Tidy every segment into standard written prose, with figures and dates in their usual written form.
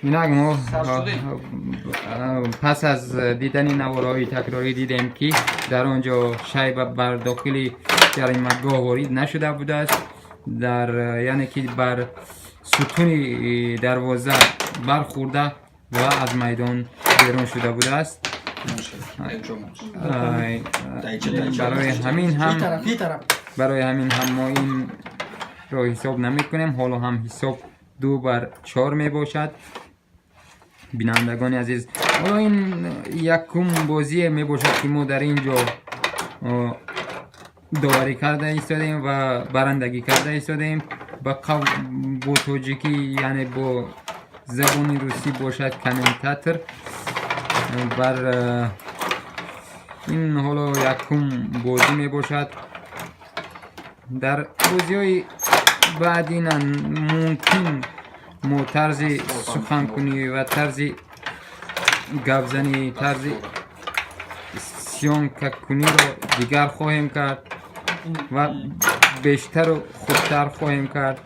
اینک ما پس از دیدن نوارهای تکراری دیدیم که در آنجا شیب بر داخل جریمه‌گاه وارد نشده بوده است، یعنی که بر ستون دروازه برخورده و از میدان بیرون شده بوده است. برای همین هم ما این را حساب نمی کنیم. حالا هم حساب 2-4 می باشد. بینندگان عزیز، حالا این یکم بازی می باشد که ما در اینجا داوری کرده ایستادیم و برندگی کرده ایستادیم. با تاجیکی یعنی با زبان روسی باشد کامنتاتور. بر این حالا یکم بازی می باشد. در بازی های بعدی ممکن ما طرز سخنکنی و طرز گپزنی، طرز سیان کنی را دیگر خواهیم کرد و بیشتر و خوبتر خواهیم کرد.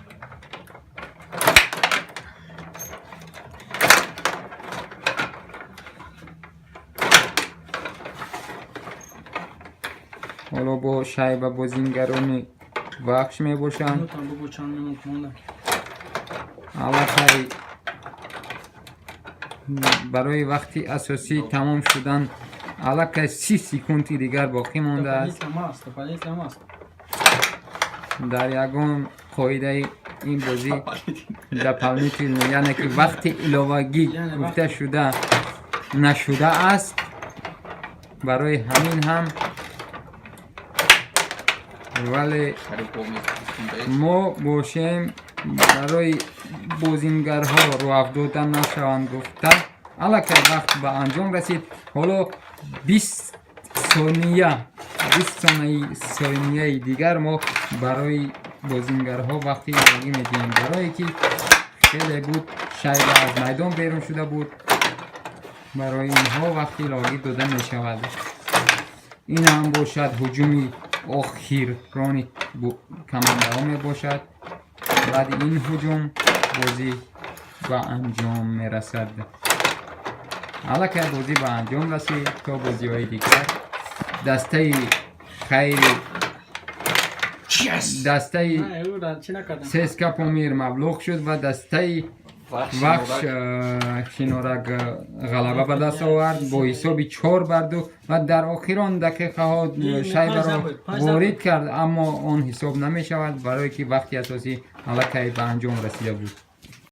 حالا با شیبه بازیگران وقش می باشند. البته برای وقتی اساسی تمام شدن البته 30 سکند دیگر باقی مانده است. در یگان قاعده این بازی دپلمیتی یعنی که وقتی علاوگی گفته شده نشده است. برای همین هم ولی ما باشیم برای بازیگرها رو افدادن نشوند گفته. البته وقت به انجام رسید. حالا 20 ثانیه دیگر ما برای بازیگرها وقتی لازم میدیم، برای که خیلی بود شیبه از میدان بیرون شده بود. برای اینها وقتی لازم دادن میشود. این هم باشد هجومی آخرانی کمانده ها می باشد. بعد این هجوم بازی به انجام می رسد. حالا که بازی به انجام رسید تا بازی های دیگر دسته خیلی دسته سیسکا پامیر مبلوغ شد و دسته وحش شینورک غلبه به دست آورد با حساب 4-2 و در آخران دقیقه ها شیبه را وارد کرد، اما آن حساب نمی شود برای که وقتی اساسی حالا که به انجام رسیده بود.